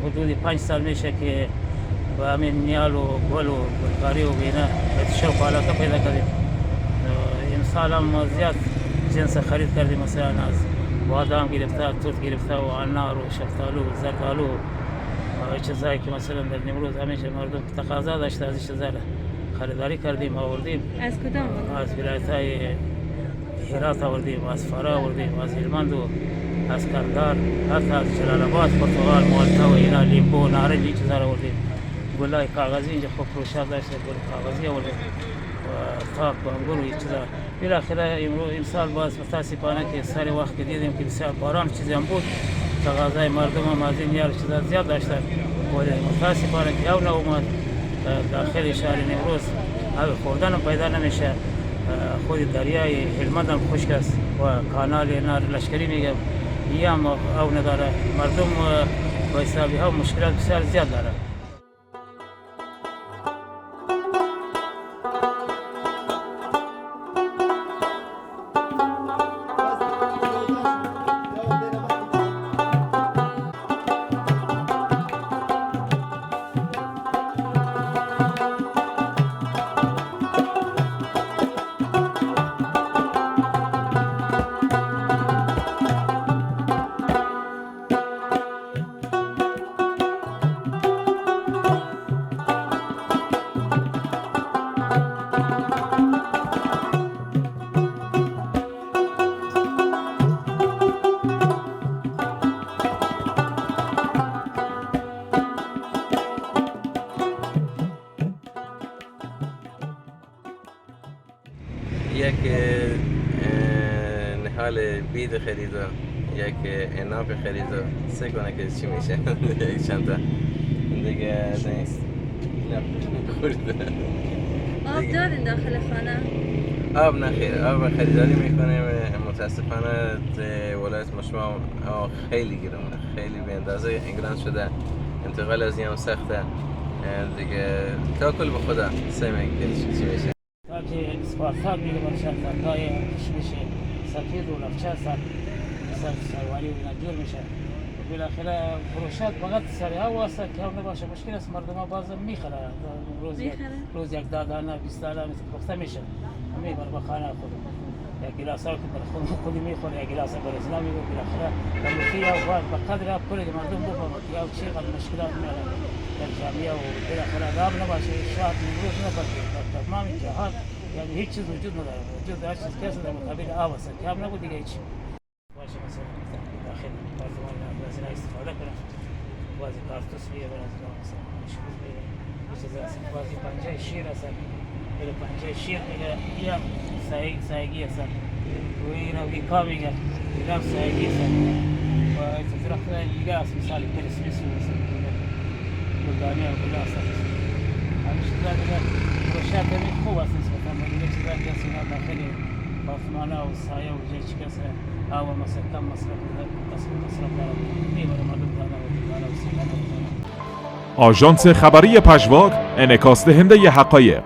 حدود 5 سال میشه که با همین نیال و گل و گلکاری و بینه شوق و علاقه پیدا کردیم. امسال هم زیاد جنس خرید کردیم، مثلا از بادام گرفته، توت گرفته و انار و شفتالو و زردالو و چیزایی که مثلا در نیمروز همیشه مردم تقاضا داشته از چیزا خریداری کردیم آوردیم. از کدام؟ از ولایت‌های هرات آوردیم، از فرا آوردیم، از هلمند و از کردار، حتی از جلال آباد، پرتغال، مالتا و اینا، لیمبو، نارنج این چیزا آوردیم. گلای کاغذی اینجا خوب فروشات داشته، گل کاغذی آوردیم و تاک و انگور و این چیزا. بالاخره امسال باز متاسفانه که سر وقت که دیدیم که بسیار باران چیزی هم بود، تقاضای مردم هم از این یار چیزا زیاد داشتن، ولی متاسفانه که او ناومد داخل شهر نیمروز آب خوردن هم پیدا نمیشه. خود دریای هلمند هم خشک است و کانال نار لشکری میگه این هم او نداره. مردم با حسابی ها مشکلات بسیار زیاد داره. یک نهال بید خریده، یک اناپ خریده، سه کنه که چی میشه یک چند تا دیگه نیست. آب دارین داخل خانه؟ آب نخیر، آب خریداری میکنیم. متاسفانه ولایت مشما خیلی گرونه، خیلی به اندازه گران شده، انتقال از این سخته دیگه. تاکل به خدا سعی میکنیم چی میشه. که اسپارتاک میگه باشد تاکای میشه سفید و لفچه سر سرواری و اینا جور میشه. بالاخره فروشات فقط سر هوا است که هم نباشه، مشکل است. مردم ها باز میخره، روز یک دادانه 20 دانه پخته میشه میبره به خانه خود. یک گلاس ها که برای خودی میخوره، یک گلاس برای اسلام میگه. بالاخره دموکی ها باید به قدر آب کلی مردم بفهمه که او چقدر مشکلات میاره در جامعه و بالاخره آب نباشه شاید نیمروز نباشه در تمام جهات، یعنی هیچ چیز وجود نداره. وجود هر چیز کسی در مقابل آب است که آب نبود دیگه هیچ باشه. مثلا داخل بازمان از اینا استفاده کنه، بازی کارتوس بیاره از اینا، مثلا مشکل بیاره چیز است. بازی پنجه شیر است، میره پنجه شیر میگه یا سایگی است و اینا ویکا میگه اینا سایگی است و اتفاق دیگه است. مثال کریسمس مثلا بلدانی و گلاس است. همین چیزا دیگه روشت همین خوب است نسبتا به دیگه چیزا که است. اینا داخل ساختمان‌ها و سایه و جای چی کسه آب مثلا کم مصرف داره میبره مردم دانه و سیگار. آژانس خبری پژواک، انعکاس دهنده حقایق.